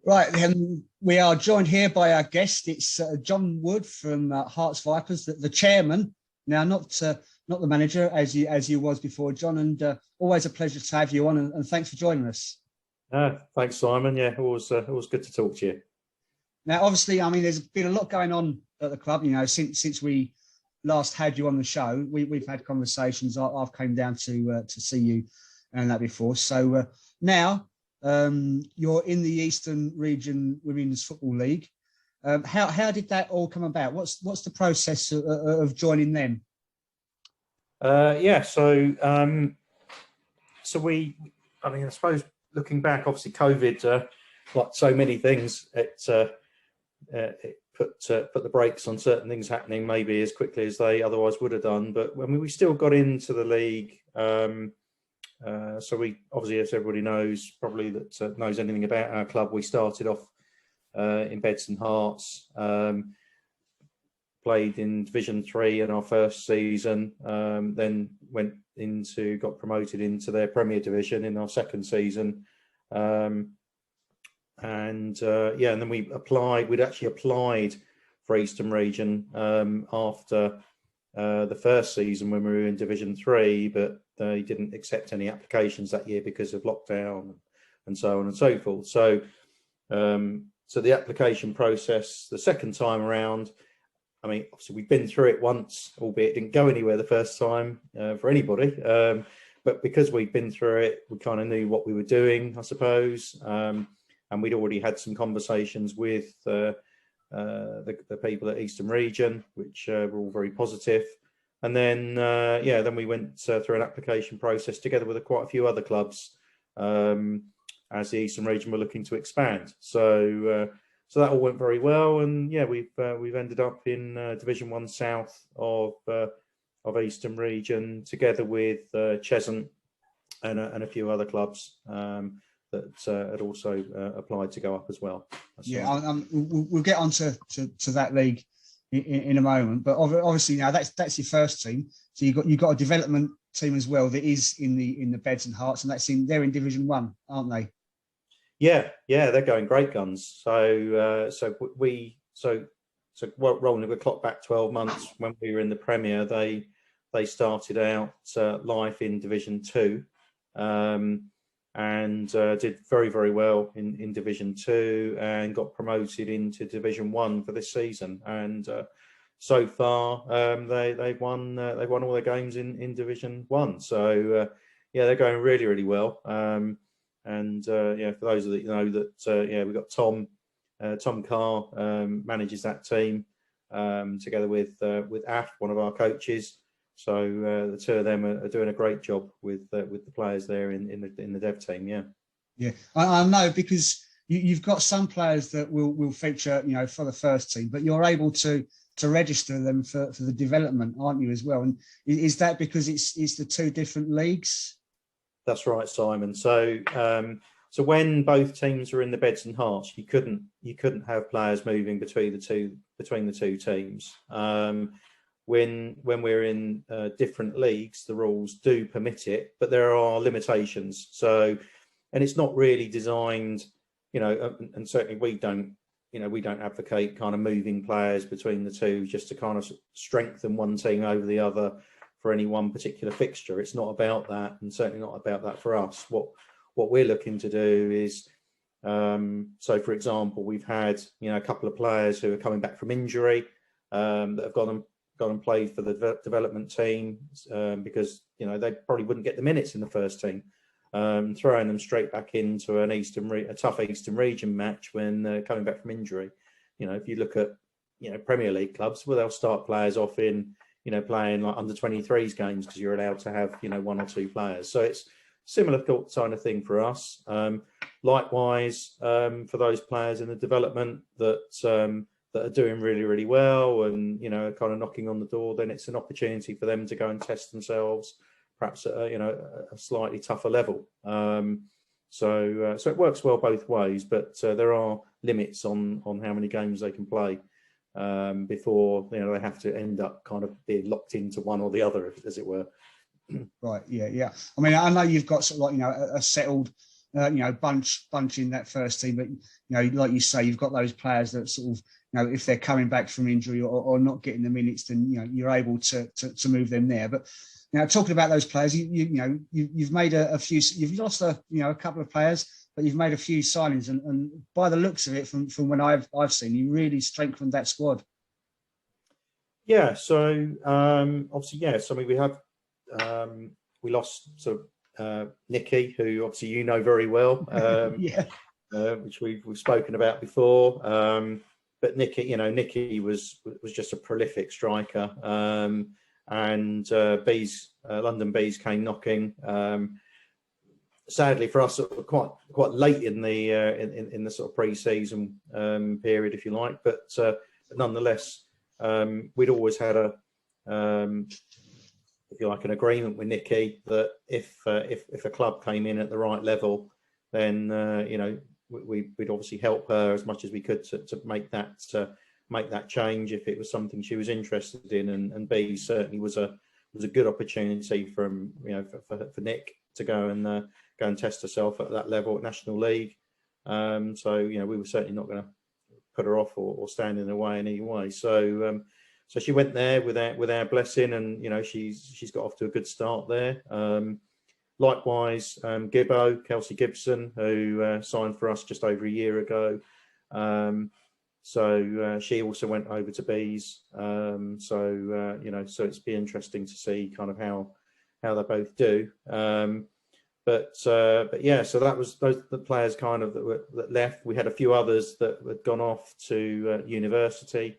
Right, we are joined here by our guest. It's John Wood from Herts Vipers, the chairman. Now, not the manager as you was before, John. And always a pleasure to have you on. And thanks for joining us. Thanks, Simon. Yeah, always good to talk to you. Now, obviously, I mean, there's been a lot going on at the club. You know, since we last had you on the show, we've had conversations. I've came down to see you and that before. So now. You're in the Eastern Region Women's Football League. How did that all come about? What's the process of joining them? Yeah, so I suppose looking back, obviously COVID, like so many things, it put the brakes on certain things happening maybe as quickly as they otherwise would have done. But I mean, we still got into the league. So we obviously, as everybody knows, probably that knows anything about our club, we started off in Beds and Herts, played in Division 3 in our first season, then got promoted into their Premier Division in our second season, and then we'd actually applied for Eastern Region after the first season when we were in Division 3, but they didn't accept any applications that year because of lockdown and so on and so forth. So, so the application process the second time around, I mean, obviously we've been through it once, albeit it didn't go anywhere the first time for anybody. But because we'd been through it, we kind of knew what we were doing, I suppose. And we'd already had some conversations with the people at Eastern Region, which were all very positive. And then, then we went through an application process together with quite a few other clubs as the Eastern Region were looking to expand. So that all went very well, and yeah, we've ended up in Division 1 South of Eastern Region together with Cheshunt and a few other clubs that had also applied to go up as well. Yeah, we'll get on to that league in a moment, but obviously now that's your first team. So you've got a development team as well that is in the Beds and Herts, and they're in Division 1, aren't they? Yeah, they're going great guns. So rolling the clock back 12 months when we were in the Premier, they started out life in Division 2. And did very, very well in Division 2 and got promoted into Division 1 for this season. And so far, they've won all their games in Division 1. So they're going really, really well. For those that you know that we've got Tom Carr manages that team together with Af, one of our coaches. So the two of them are doing a great job with the players there in the dev team. Yeah, I know, because you've got some players that will feature, for the first team, but you're able to register them for the development, aren't you, as well? And is that because it's the two different leagues? That's right, Simon. So when both teams were in the Beds and Herts, you couldn't have players moving between the two teams. When we're in different leagues, the rules do permit it, but there are limitations. So, and it's not really designed, and certainly we don't advocate kind of moving players between the two just to kind of strengthen one team over the other for any one particular fixture. It's not about that, and certainly not about that for us. What we're looking to do is, so for example, we've had a couple of players who are coming back from injury that have gone and played for the development team because they probably wouldn't get the minutes in the first team. Throwing them straight back into a tough Eastern Region match when they're coming back from injury. If you look at Premier League clubs, well, they'll start players off in playing like under 23s games because you're allowed to have one or two players. So it's similar kind of thing for us. Likewise, for those players in the development that are doing really, really well and kind of knocking on the door, then it's an opportunity for them to go and test themselves, perhaps at a slightly tougher level. So it works well both ways, but there are limits on how many games they can play before they have to end up kind of being locked into one or the other, as it were. Right. Yeah. I mean, I know you've got sort of like a settled bunch in that first team. But like you say, you've got those players that sort of, if they're coming back from injury or not getting the minutes, then you're able to move them there. But talking about those players, you've made a few. You've lost a couple of players, but you've made a few signings, and by the looks of it, from when I've seen, you really strengthened that squad. Yeah. So obviously, yes. I mean, we lost Nikki, who obviously very well, yeah, which we've spoken about before. But Nikki was just a prolific striker, and London Bees came knocking. Sadly for us, quite late in the sort of pre-season period, if you like. But nonetheless, we'd always had if you like, an agreement with Nikki that if a club came in at the right level, then we'd obviously help her as much as we could to make that change if it was something she was interested in. And B certainly was a good opportunity for Nick to go and test herself at that level at National League. So we were certainly not going to put her off or stand in the way in any way. So she went there with our blessing, and she's got off to a good start there. Likewise, Kelsey Gibson, who signed for us just over a year ago. So she also went over to Bees. So it's be interesting to see kind of how they both do. But yeah, so that was the players kind of that left. We had a few others that had gone off to university.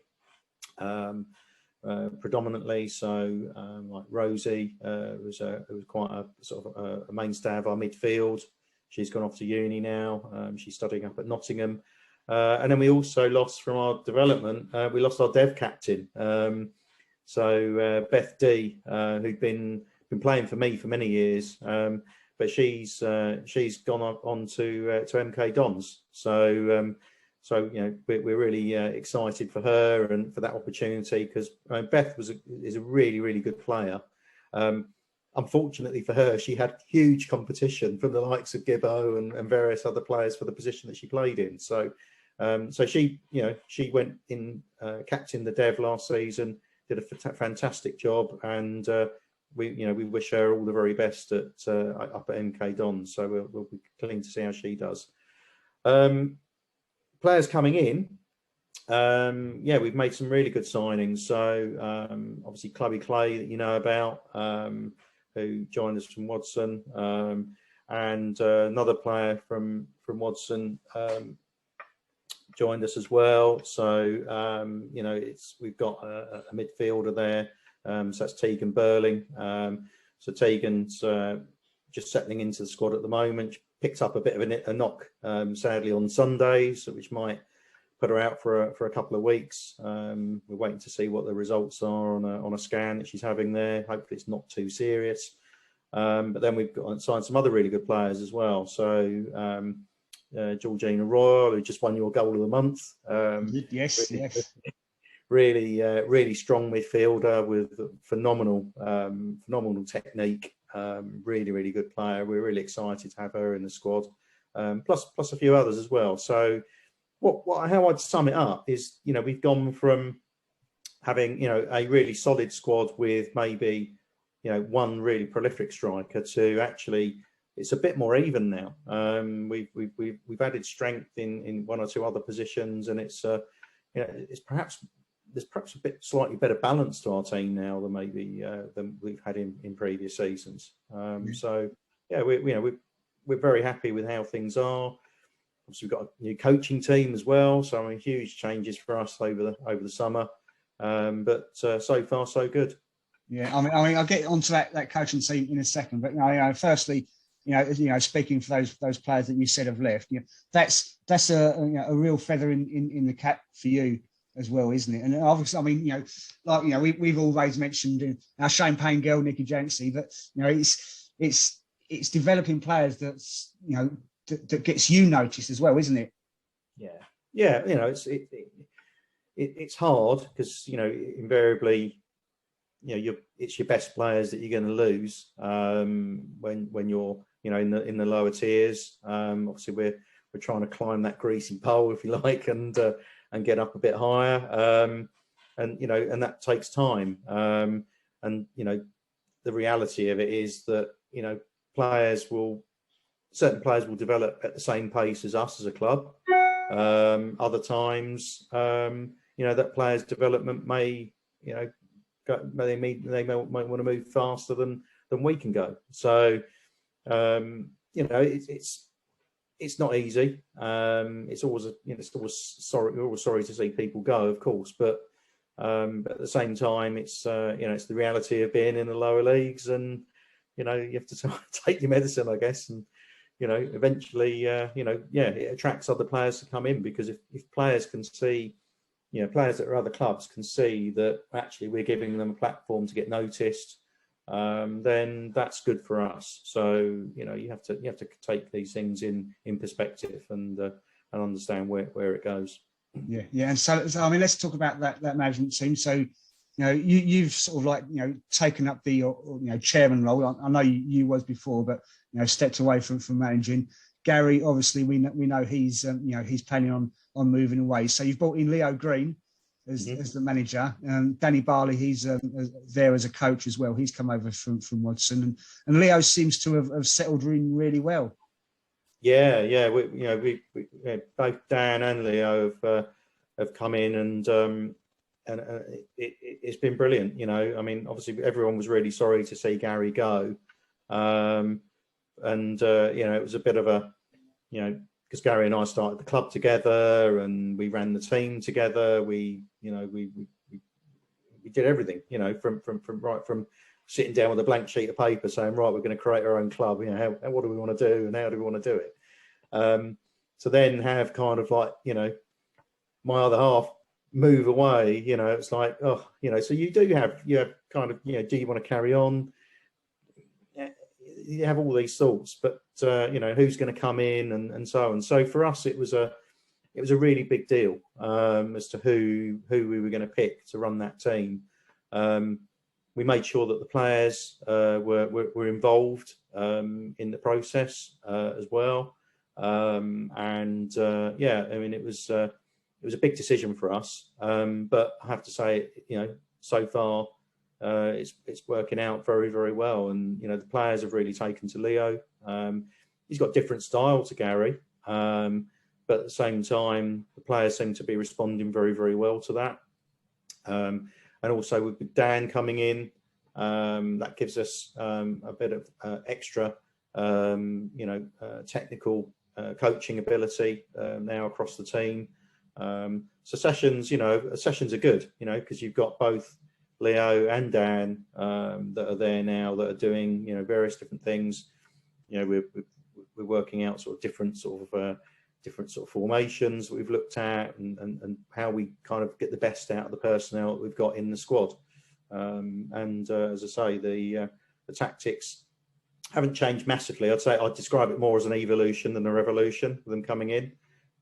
Predominantly, so like Rosie was quite a sort of a mainstay of our midfield. She's gone off to uni now. She's studying up at Nottingham, and then we also lost from our development. We lost our dev captain, so Beth D, who'd been playing for me for many years, but she's gone on to MK Dons. So we're really excited for her and for that opportunity, because Beth is a really, really good player. Unfortunately for her, she had huge competition from the likes of Gibbo and various other players for the position that she played in. So she went in, captained the Dev last season, did a fantastic job, and we wish her all the very best up at MK Dons. So we'll be keen to see how she does. Players coming in, we've made some really good signings. So obviously Clubby Clay, that you know about, who joined us from Watson, and another player from Watson joined us as well. So we've got a midfielder there. So that's Tegan Burling. So Tegan's just settling into the squad at the moment. She picked up a bit of a knock, sadly, on Sunday, so which might put her out for a couple of weeks. We're waiting to see what the results are on a scan that she's having there. Hopefully it's not too serious. But then we've signed some other really good players as well. So Georgina Royal, who just won your goal of the month. Yes. Really strong midfielder with phenomenal technique. Really, really good player. We're really excited to have her in the squad. Plus a few others as well. So how I'd sum it up is, we've gone from having, a really solid squad with maybe, one really prolific striker to actually it's a bit more even now. We've added strength in one or two other positions, and it's there's perhaps a bit slightly better balance to our team now than maybe than we've had in previous seasons. So yeah, we're very happy with how things are. Obviously, we've got a new coaching team as well, so huge changes for us over the summer. But so far so good. Yeah, I mean, I'll get onto that coaching team in a second, but firstly, speaking for those players that you said have left, that's a real feather in the cap for you as well, isn't it? And obviously, I mean, we've always mentioned our Shane Payne girl, Nikki Janksey, but it's developing players that gets you noticed as well, isn't it? Yeah. It's hard because invariably, it's your best players that you're going to lose when you're you know, in the lower tiers. Obviously, we're trying to climb that greasy pole, if you like, and get up a bit higher. And you know, and that takes time. And you know, the reality of it is that, you know, certain players will develop at the same pace as us as a club. Other times, you know, that player's development may, you know, they might want to move faster than we can go. So, you know, it's not easy. It's always, you know, we're always sorry to see people go, of course, but at the same time, it's you know, it's the reality of being in the lower leagues, and you know, you have to take your medicine, I guess, and you know, eventually, you know, yeah, it attracts other players to come in, because if players can see, you know, players that are other clubs can see that actually we're giving them a platform to get noticed, then that's good for us. So you know, you have to take these things in perspective and understand where it goes. Yeah, and so I mean, let's talk about that management team. So, you know, you've sort of like, you know, taken up the you know, chairman role. I know you was before, but you know, stepped away from managing. Gary, obviously, we know he's you know, he's planning on moving away. So you've brought in Leo Green as the manager. Danny Barley, he's there as a coach as well. He's come over from Watson, and Leo seems to have settled in really well. Yeah, we both Dan and Leo have come in, and it's been brilliant. You know, I mean, obviously everyone was really sorry to see Gary go, and you know, it was a bit of a, you know, because Gary and I started the club together, and we ran the team together. We did everything, you know, from sitting down with a blank sheet of paper saying, right, we're going to create our own club. You know, what do we want to do, and how do we want to do it? So then have kind of like, you know, my other half move away. You know, it's like, oh, you know, so you have kind of, you know, do you want to carry on? You have all these thoughts, but you know, who's going to come in and so on. So for us, it was a really big deal as to who we were going to pick to run that team. We made sure that the players were involved in the process as well, and yeah, I mean, it was a big decision for us, but I have to say, you know, so far it's working out very, very well, and you know, the players have really taken to Leo. He's got different style to Gary, but at the same time, the players seem to be responding very, very well to that. And also with Dan coming in, that gives us a bit of extra, you know, technical coaching ability now across the team. So sessions are good, you know, because you've got both Leo and Dan that are there now, that are doing, you know, various different things. You know, we're working out sort of different sort of formations that we've looked at, and how we kind of get the best out of the personnel that we've got in the squad. And as I say, the tactics haven't changed massively. I'd describe it more as an evolution than a revolution with them coming in.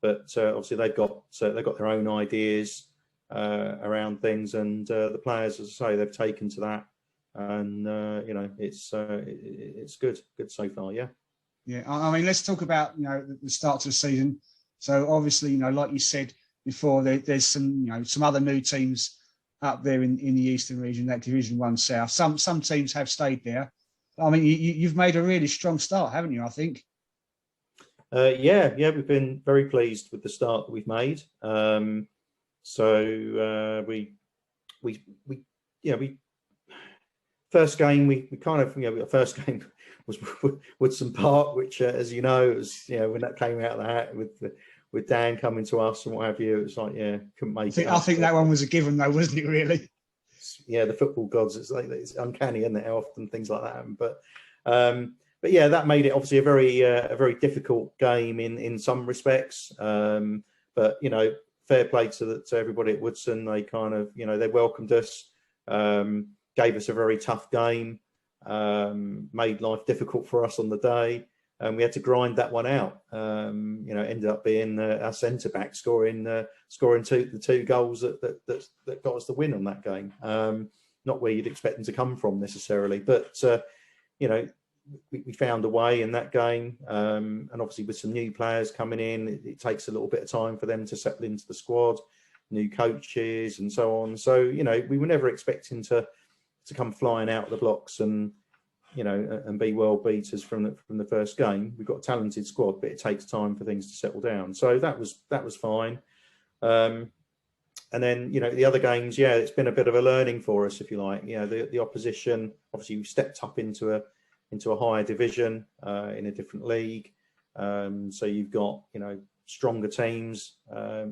But obviously they've got their own ideas around things, and the players, as I say, they've taken to that, and you know, it's good so far. Yeah. Yeah, I mean, let's talk about, you know, the start of the season. So obviously, you know, like you said before, there's some, you know, some other new teams up there in the Eastern region, that Division 1 South. Some teams have stayed there. I mean, you've made a really strong start, haven't you? I think. Yeah, we've been very pleased with the start that we've made. So we first game we kind of, you know, our first game was Woodson Park, which as you know, it was, you know, when that came out of the hat with Dan coming to us and what have you, it was like, yeah, couldn't make it. I think that one was a given though, wasn't it, really? Yeah, the football gods, it's like, it's uncanny, isn't it, how often things like that happen. But yeah, that made it obviously a very difficult game in some respects. But you know, fair play to everybody at Woodson. They kind of, you know, they welcomed us, gave us a very tough game, made life difficult for us on the day, and we had to grind that one out. You know, ended up being our centre back scoring the two goals that got us the win on that game. Not where you'd expect them to come from necessarily, but you know, we found a way in that game, and obviously with some new players coming in, it takes a little bit of time for them to settle into the squad, new coaches and so on. So, you know, we were never expecting to come flying out of the blocks and, you know, and be world beaters from the first game. We've got a talented squad, but it takes time for things to settle down. So that was fine. And then, you know, the other games, yeah, it's been a bit of a learning for us, if you like. You know, the opposition, obviously, we stepped up into a higher division in a different league. So you've got, you know, stronger teams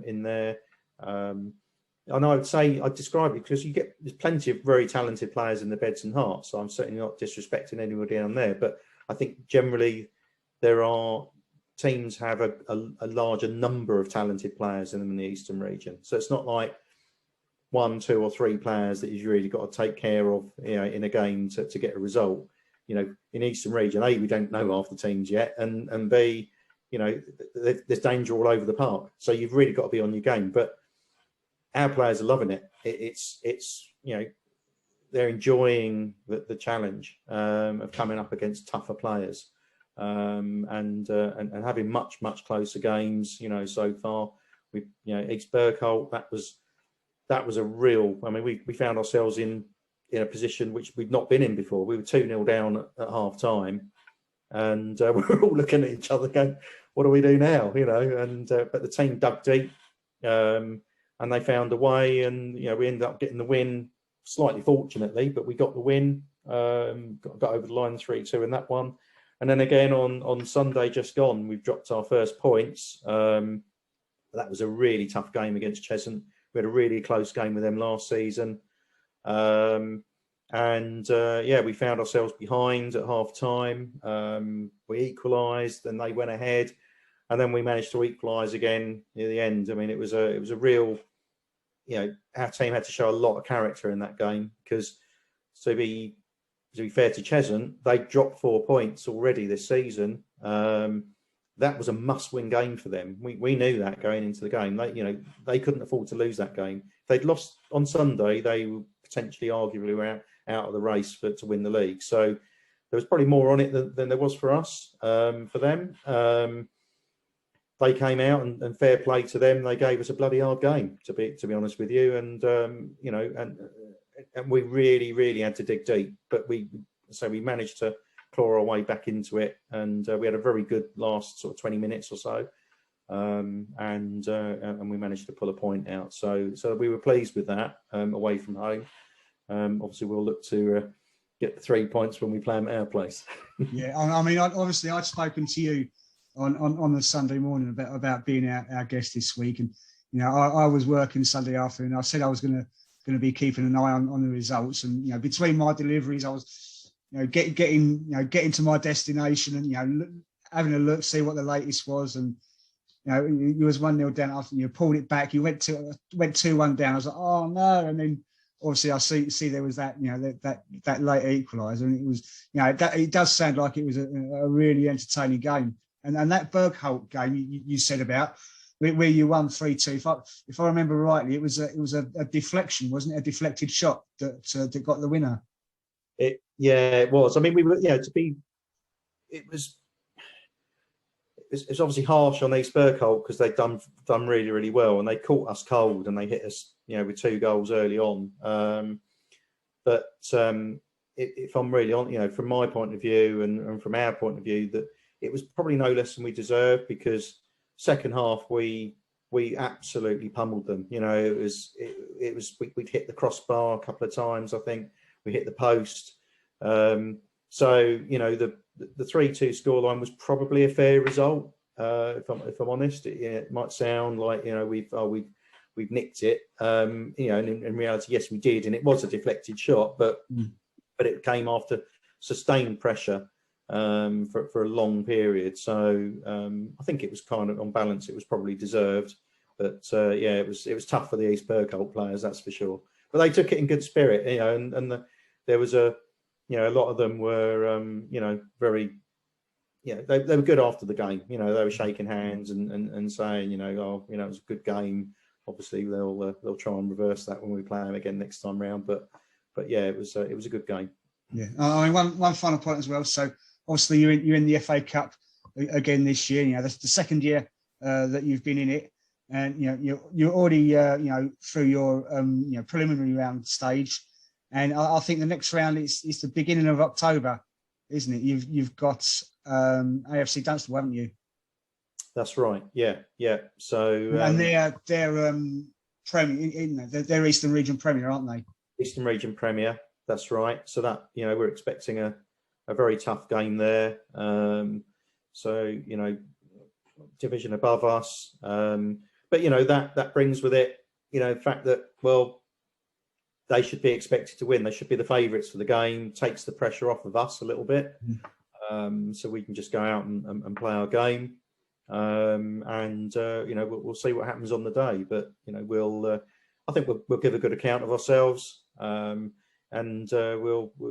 in there. And I would say, I'd describe it because there's plenty of very talented players in the Beds and Hearts. So I'm certainly not disrespecting anybody down there, but I think generally teams have a larger number of talented players in them in the Eastern region. So it's not like 1, 2 or 3 players that you've really got to take care of, you know, in a game to get a result. You know, in Eastern region, A, we don't know half the teams yet, and B, you know, there's danger all over the park. So you've really got to be on your game. But our players are loving it. It's you know, they're enjoying the challenge of coming up against tougher players. And having much closer games, you know, so far. We, you know, East Bergholt, that was a real. I mean, we found ourselves in a position which we'd not been in before. We were 2-0 down at half time, and we were all looking at each other, going, "What do we do now?" You know. And but the team dug deep, and they found a way, and you know, we ended up getting the win, slightly fortunately, but we got the win. Got over the line 3-2 in that one. And then again on Sunday just gone, we've dropped our first points. That was a really tough game against Cheshunt. We had a really close game with them last season. Yeah, we found ourselves behind at half time. We equalised, and they went ahead, and then we managed to equalise again near the end. I mean, it was a real, you know, our team had to show a lot of character in that game because to be fair to Cheshunt, they dropped 4 points already this season. That was a must-win game for them. We knew that going into the game. They couldn't afford to lose that game. If they'd lost on Sunday, they would potentially, arguably, were out of the race to win the league. So there was probably more on it than there was for us. For them, they came out and fair play to them. They gave us a bloody hard game, to be honest with you, and you know, and we really had to dig deep, but we managed to claw our way back into it, and we had a very good last sort of 20 minutes or so, and we managed to pull a point out. So we were pleased with that away from home. Obviously, we'll look to get the 3 points when we play them at our place. Yeah, I mean, obviously, I'd spoken to you on the Sunday morning about being our guest this week, and you know, I was working Sunday afternoon. I said I was going to be keeping an eye on the results, and you know, between my deliveries, I was, you know, getting to my destination, and you know, having a look, see what the latest was, and you know, you was 1-0 down after you pulled it back. You went 2-1 down. I was like, oh no, and then obviously I see there was that, you know, that late equaliser, and it was, you know, it does sound like it was a really entertaining game, and that Bergholt game you said about, where you won 3-2. If I remember rightly, it was a deflection, wasn't it? A deflected shot that got the winner. It was. I mean, we were, you know, it was obviously harsh on East Bergholt because they'd done really well, and they caught us cold and they hit us, you know, with 2 goals early on. But if I'm really on, you know, from my point of view and from our point of view, that it was probably no less than we deserved, because second half we absolutely pummeled them. You know, it was we'd hit the crossbar a couple of times. I think we hit the post. So you know, the 3-2 scoreline was probably a fair result. If I'm honest, it might sound like, you know, we've nicked it. You know, and in reality, yes, we did, and it was a deflected shot, but it came after sustained pressure for a long period. So I think it was kind of, on balance, it was probably deserved. But yeah, it was tough for the East Bergholt players, that's for sure. But they took it in good spirit, you know, and there was a lot of them were, you know, very, you know, they were good after the game. You know, they were shaking hands and saying, you know, oh, you know, it was a good game. Obviously, they'll try and reverse that when we play them again next time round. But yeah, it was a good game. Yeah, I mean, one final point as well. So obviously you're in the FA Cup again this year. You know, that's the second year that you've been in it, and you know you're already you know through your you know preliminary round stage, and I think the next round is the beginning of October, isn't it? You've got AFC Dunstable, haven't you? That's right. Yeah, yeah. So and they're Premier, they're Eastern Region Premier, aren't they? Eastern Region Premier. That's right. So that, you know, we're expecting a very tough game there. So, you know, division above us. But, you know, that brings with it, you know, the fact that, well, they should be expected to win. They should be the favourites for the game. Takes the pressure off of us a little bit. So we can just go out and play our game. You know, we'll see what happens on the day. But, you know, I think we'll give a good account of ourselves. We'll,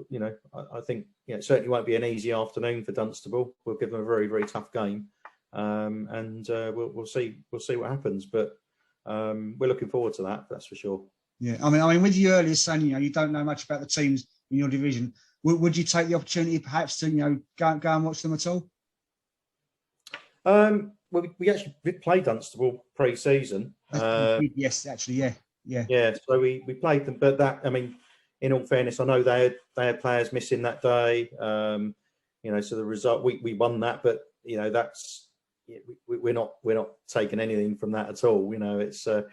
you know, I think, you know, it certainly won't be an easy afternoon for Dunstable. We'll give them a very, very tough game, we'll see what happens. But we're looking forward to that. That's for sure. Yeah, I mean, with you earlier saying, you know, you don't know much about the teams in your division, would you take the opportunity perhaps to, you know, go and watch them at all? Well, we actually played Dunstable pre-season. Yes, actually, yeah. So we played them, but that, I mean, in all fairness, I know they had players missing that day. You know, so the result, we won that, but you know, that's we're not taking anything from that at all. You know, it's a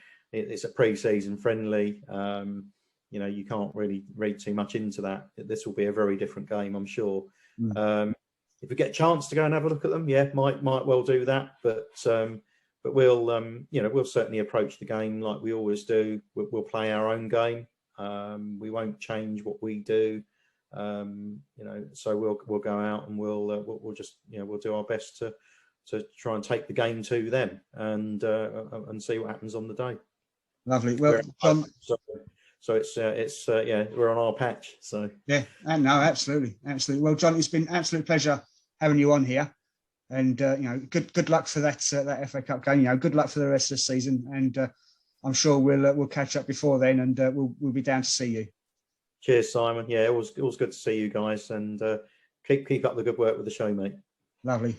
pre-season friendly. You know, you can't really read too much into that. This will be a very different game, I'm sure. If we get a chance to go and have a look at them, yeah, might well do that. But we'll you know, we'll certainly approach the game like we always do. We'll play our own game. We won't change what we do. You know, so we'll go out and we'll just, you know, we'll do our best to try and take the game to them and see what happens on the day. Lovely. Well, so it's yeah, we're on our patch. So yeah, and no, absolutely. Well, John, it's been an absolute pleasure having you on here, and you know, good luck for that FA Cup game. You know, good luck for the rest of the season, and I'm sure we'll catch up before then, and we'll be down to see you. Cheers, Simon. Yeah, it was good to see you guys, and keep up the good work with the show, mate. Lovely.